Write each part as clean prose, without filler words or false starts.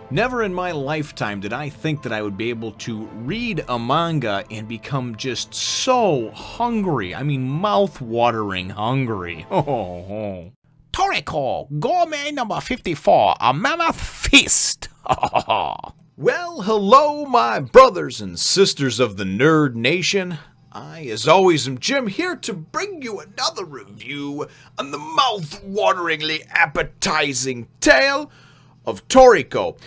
Never in my lifetime did I think that I would be able to read a manga and become just so hungry. I mean, mouth-watering hungry. Oh. Toriko, Gourmet number 54, a Mammoth Feast. Well, hello, my brothers and sisters of the Nerd Nation. I, as always, am Jim, here to bring you another review on the mouth-wateringly appetizing tale of Toriko.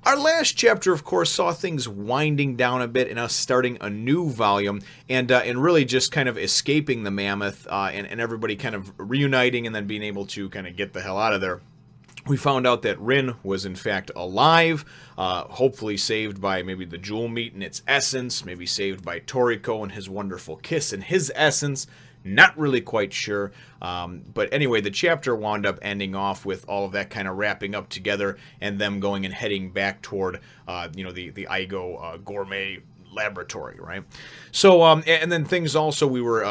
Our last chapter, of course, saw things winding down a bit and us starting a new volume and really just kind of escaping the Mammoth and everybody kind of reuniting and then being able to kind of get the hell out of there. We found out that Rin was in fact alive, hopefully saved by maybe the jewel meat and its essence, maybe saved by Toriko and his wonderful kiss and his essence. Not really quite sure, but anyway, the chapter wound up ending off with all of that kind of wrapping up together and them going and heading back toward, you know, the Aigo Gourmet Laboratory, right? So, and then things also we were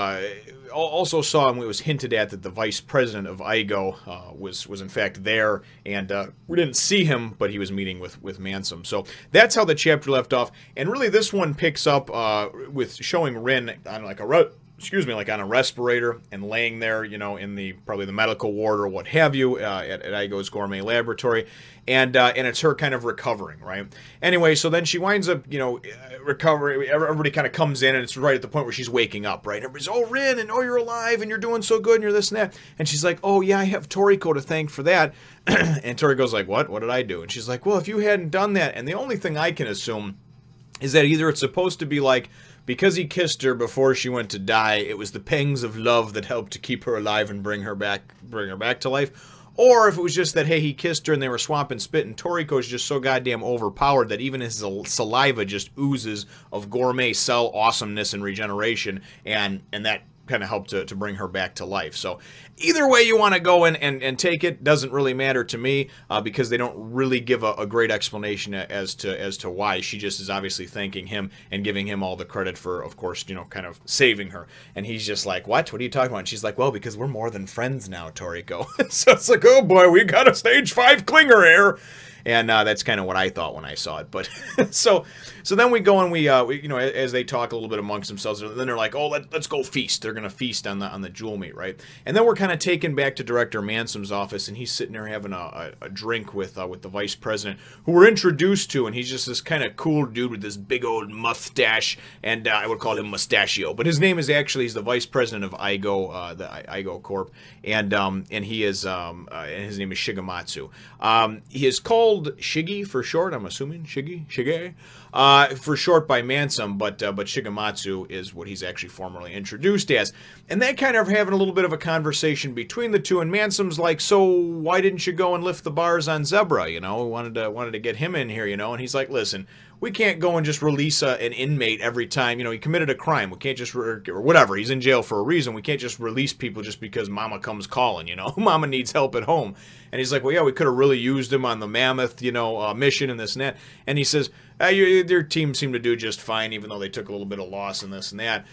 also saw, and it was hinted at that the vice president of Aigo was in fact there, and we didn't see him, but he was meeting with Mansom. So that's how the chapter left off, and really this one picks up with showing Rin on like like on a respirator and laying there, you know, in the probably the medical ward or what have you at Aigo's Gourmet Laboratory, and it's her kind of recovering, right? Anyway, so then she winds up, you know, recovering. Everybody kind of comes in, and it's right at the point where she's waking up, right? Everybody's, oh, Rin, and oh, you're alive, and you're doing so good, and you're this and that, and she's like, oh yeah, I have Toriko to thank for that, and Toriko's like, what did I do? And she's like, well, if you hadn't done that, and the only thing I can assume is that either it's supposed to be like, because he kissed her before she went to die, it was the pangs of love that helped to keep her alive and bring her back to life. Or if it was just that, hey, he kissed her and they were swapping spit, and Toriko's just so goddamn overpowered that even his saliva just oozes of gourmet cell awesomeness and regeneration, and that kind of helped to bring her back to life. So either way you want to go in and take it, doesn't really matter to me, because they don't really give a great explanation as to why. She just is obviously thanking him and giving him all the credit for, of course, you know, kind of saving her. And he's just like, what are you talking about? And she's like, well, because we're more than friends now, Toriko. So it's like, oh boy, we got a stage 5 clinger here. And that's kind of what I thought when I saw it. But so then we go and we you know, as they talk a little bit amongst themselves, and then they're like, oh, let's go feast. They're gonna feast on the jewel meat, right? And then we're kind of taken back to Director Mansom's office, and he's sitting there having a drink with the vice president, who we're introduced to, and he's just this kind of cool dude with this big old mustache, and I would call him Mustachio, but his name is actually, he's the vice president of Aigo, the Aigo Corp, and he is and his name is Shigematsu. He is called Shigi for short, I'm assuming. Shige for short by Mansom, but Shigematsu is what he's actually formally introduced as. And they kind of having a little bit of a conversation between the two, and Mansom's like, so why didn't you go and lift the bars on Zebra, you know? We wanted to get him in here, you know? And he's like, listen, we can't go and just release an inmate every time, you know, he committed a crime. We can't just, or whatever, he's in jail for a reason. We can't just release people just because Mama comes calling, you know? Mama needs help at home. And he's like, well, yeah, we could have really used him on the Mammoth, you know, mission and this and that. And he says, their team seemed to do just fine, even though they took a little bit of loss in this and that.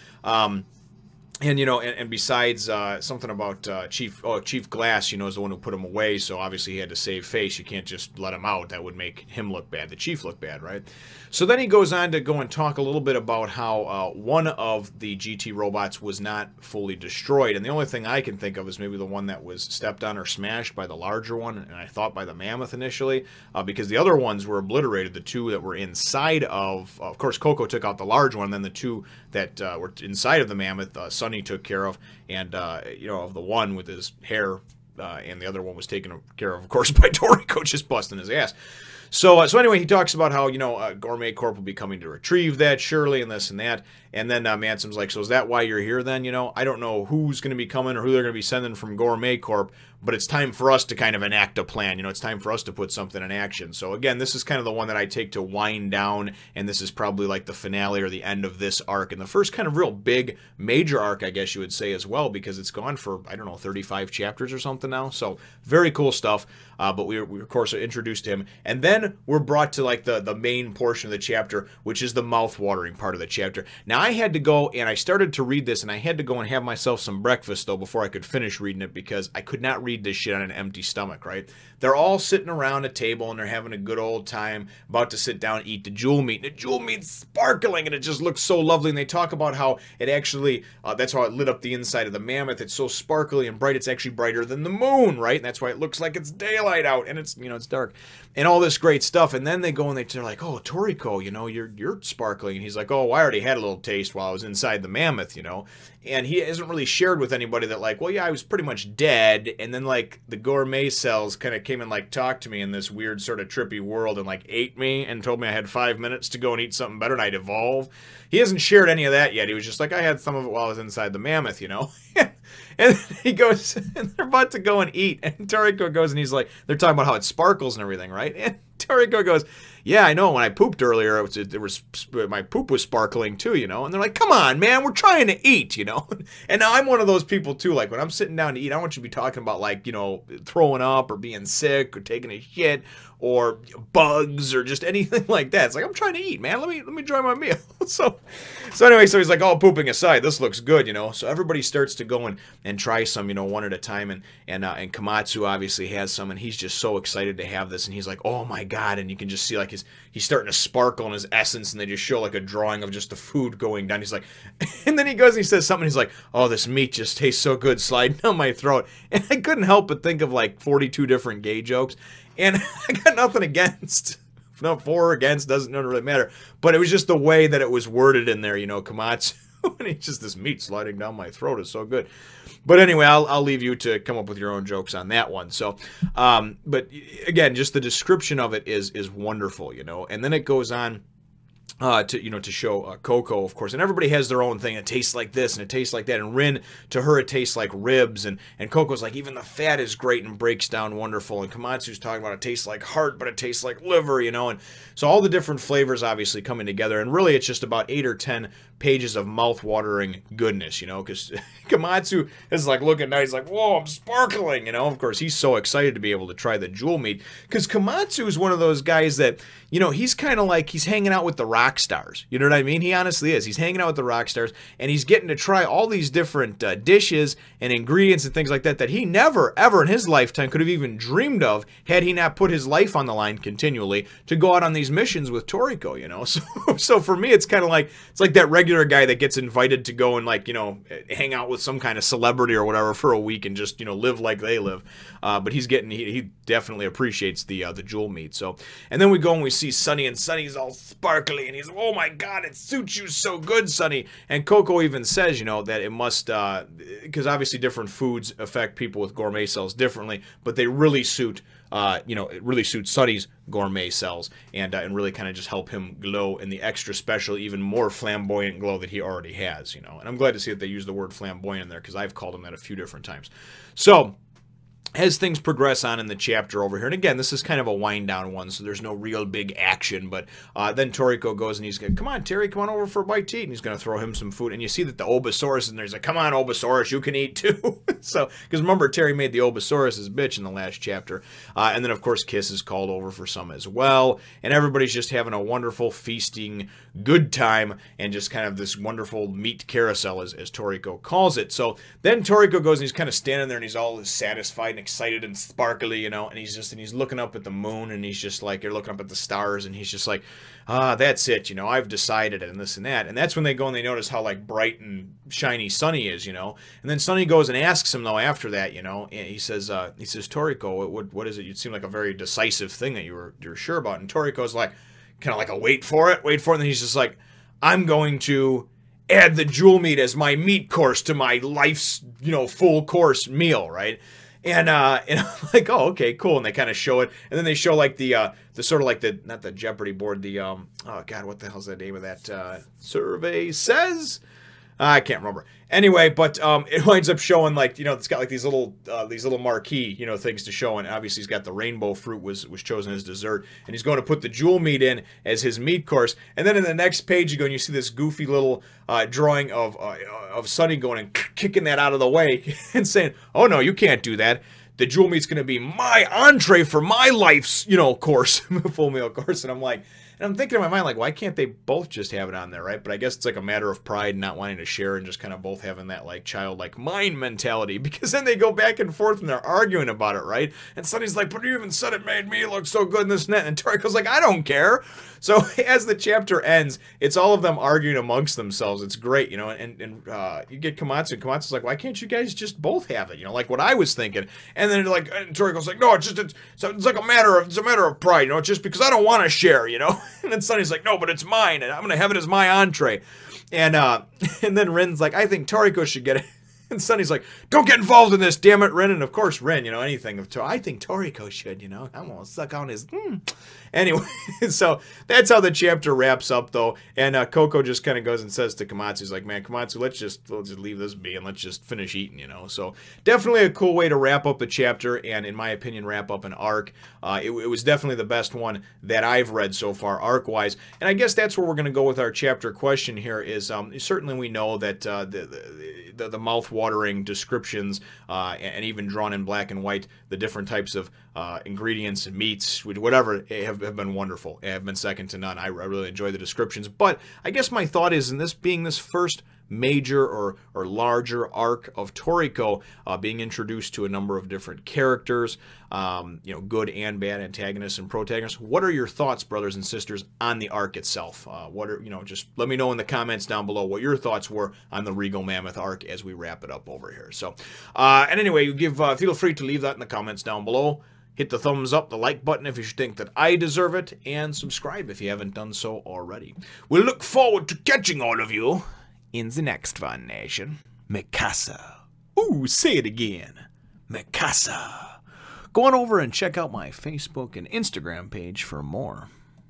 And, you know, and besides, something about Chief Glass, you know, is the one who put him away, so obviously he had to save face. You can't just let him out. That would make him look bad, the Chief look bad, right? So then he goes on to go and talk a little bit about how one of the GT robots was not fully destroyed, and the only thing I can think of is maybe the one that was stepped on or smashed by the larger one, and I thought by the Mammoth initially, because the other ones were obliterated, the two that were inside of course, Coco took out the large one, and then the two that were inside of the Mammoth, Sonny took care of, and, you know, of the one with his hair, and the other one was taken care of course, by Toriko just busting his ass. So anyway, he talks about how, you know, Gourmet Corp will be coming to retrieve that, surely, and this and that. And then Mansom's like, so is that why you're here then? You know, I don't know who's going to be coming or who they're going to be sending from Gourmet Corp, but it's time for us to kind of enact a plan. You know, it's time for us to put something in action. So again, this is kind of the one that I take to wind down, and this is probably like the finale or the end of this arc, and the first kind of real big, major arc, I guess you would say as well, because it's gone for, I don't know, 35 chapters or something now. So very cool stuff. But we of course are introduced to him, and then we're brought to like the main portion of the chapter, which is the mouth-watering part of the chapter. Now I had to go and I started to read this, and I had to go and have myself some breakfast though before I could finish reading it, because I could not read read this shit on an empty stomach, right? They're all sitting around a table and they're having a good old time, about to sit down and eat the jewel meat. And the jewel meat's sparkling and it just looks so lovely. And they talk about how it actually, that's how it lit up the inside of the mammoth. It's so sparkly and bright, it's actually brighter than the moon, right? And that's why it looks like it's daylight out and it's, it's dark. And all this great stuff. And then they go and they're like, oh, Toriko, you're sparkling. And he's like, oh, I already had a little taste while I was inside the mammoth, And he hasn't really shared with anybody that, like, well, yeah, I was pretty much dead. And then, like, the gourmet cells kind of came and, like, talked to me in this weird sort of trippy world and, like, ate me and told me I had 5 minutes to go and eat something better and I'd evolve. He hasn't shared any of that yet. He was just like, I had some of it while I was inside the mammoth, And he goes, and they're about to go and eat. And Toriko goes and he's like, they're talking about how it sparkles and everything, right? And Toriko goes, yeah, I know. When I pooped earlier, my poop was sparkling too, And they're like, come on, man, we're trying to eat, And now I'm one of those people too. Like when I'm sitting down to eat, I want you to be talking about like, throwing up or being sick or taking a shit or bugs or just anything like that. It's like, I'm trying to eat, man. Let me enjoy my meal. So anyway, so he's like, oh, pooping aside, this looks good, So everybody starts to go and try some, one at a time. And Shigematsu obviously has some, and he's just so excited to have this. And he's like, oh my God. And you can just see like he's starting to sparkle in his essence. And they just show like a drawing of just the food going down. He's like, and then he goes and he says something. He's like, oh, this meat just tastes so good sliding down my throat. And I couldn't help but think of like 42 different gay jokes. And I got nothing against, no, for or against, doesn't really matter. But it was just the way that it was worded in there, Shigematsu. And he's just, this meat sliding down my throat is so good. But anyway, I'll leave you to come up with your own jokes on that one. So, but again, just the description of it is wonderful, And then it goes on to show Coco, of course, and everybody has their own thing. It tastes like this and it tastes like that. And Rin, to her, it tastes like ribs, and Coco's like, even the fat is great and breaks down wonderful. And Shigematsu's talking about it tastes like heart, but it tastes like liver, And so all the different flavors obviously coming together, and really it's just about 8 or 10 pages of mouth-watering goodness, because Shigematsu is like looking at, he's like, whoa, I'm sparkling, Of course, he's so excited to be able to try the jewel meat, because Shigematsu is one of those guys that, he's kind of like, he's hanging out with the rock stars, you know what I mean? He honestly is. He's hanging out with the rock stars, and he's getting to try all these different dishes and ingredients and things like that he never, ever in his lifetime could have even dreamed of had he not put his life on the line continually to go out on these missions with Toriko, So for me, it's kind of like, it's like that regular guy that gets invited to go and like, hang out with some kind of celebrity or whatever for a week and just, live like they live. But he's getting, he definitely appreciates the jewel meat. So, and then we go and we see Sunny, and Sunny's all sparkly, and he's, oh my God, it suits you so good, Sunny. And Coco even says, that it must, because obviously different foods affect people with gourmet cells differently, but they really suit, it really suits Sunny's gourmet cells, and really kind of just help him glow in the extra special, even more flamboyant glow that he already has, And I'm glad to see that they use the word flamboyant in there, because I've called him that a few different times. So, as things progress on in the chapter over here, and again, this is kind of a wind-down one, so there's no real big action, but then Toriko goes and he's going, come on, Terry, come on over for a bite to eat, and he's going to throw him some food, and you see that the Obasaurus is in there. He's like, come on, Obasaurus, you can eat too. So, because remember, Terry made the Obasaurus his bitch in the last chapter, and then, of course, Kiss is called over for some as well, and everybody's just having a wonderful, feasting, good time, and just kind of this wonderful meat carousel, as Toriko calls it. So, then Toriko goes and he's kind of standing there, and he's all satisfied and excited and sparkly, and he's looking up at the moon, and he's just like, you're looking up at the stars, and he's just like, that's it, I've decided it, and this and that. And that's when they go and they notice how like bright and shiny Sunny is, and then Sunny goes and asks him though after that, and he says Toriko, what is it? You seem like a very decisive thing that you're sure about. And Toriko's like, kind of like a wait for it, and then he's just like, I'm going to add the jewel meat as my meat course to my life's, full course meal, right? And I'm like, oh, okay, cool. And they kind of show it, and then they show like the sort of like the, not the Jeopardy board, the oh God, what the hell's the name of that survey says? I can't remember. Anyway, but it winds up showing like, it's got like these little marquee, things to show, and obviously he's got the rainbow fruit was chosen as dessert, and he's going to put the jewel meat in as his meat course. And then in the next page you go and you see this goofy little drawing of Sunny going and kicking that out of the way and saying, oh no, you can't do that. the jewel meat's going to be my entree for my life's, course, full meal course. And I'm like, and I'm thinking in my mind, like, why can't they both just have it on there, right? But I guess it's like a matter of pride and not wanting to share and just kind of both having that, like, childlike mind mentality. Because then they go back and forth and they're arguing about it, right? And Sunny's like, but you even said it made me look so good in this net. And Toriko's like, I don't care. So as the chapter ends, it's all of them arguing amongst themselves. It's great, and you get Komatsu. And Komatsu's like, why can't you guys just both have it? Like what I was thinking. And then and Toriko's like, no, it's like a matter of pride, it's just because I don't want to share, And then Sunny's like, no, but it's mine, and I'm gonna have it as my entree. And then Rin's like, I think Toriko should get it. And Sunny's like, don't get involved in this, damn it, Rin. And of course, Rin, anything of I think Toriko should, I'm gonna suck on his. Anyway, so that's how the chapter wraps up, though. And Coco just kind of goes and says to Komatsu, he's like, man, Komatsu, let's just leave this be and let's just finish eating, So definitely a cool way to wrap up a chapter and, in my opinion, wrap up an arc. It was definitely the best one that I've read so far, arc-wise. And I guess that's where we're going to go with our chapter question here is certainly we know that the mouth-watering descriptions and even drawn in black and white, the different types of ingredients and meats, whatever, have been wonderful. Have been second to none. I really enjoy the descriptions. But I guess my thought is, in this being this first major or larger arc of Toriko, being introduced to a number of different characters, good and bad antagonists and protagonists. What are your thoughts, brothers and sisters, on the arc itself? Just let me know in the comments down below what your thoughts were on the Regal Mammoth arc as we wrap it up over here. So, and anyway, feel free to leave that in the comments down below. Hit the thumbs up, the like button if you think that I deserve it, and subscribe if you haven't done so already. We look forward to catching all of you in the next one, Nation. Mikasa. Ooh, say it again. Mikasa. Go on over and check out my Facebook and Instagram page for more.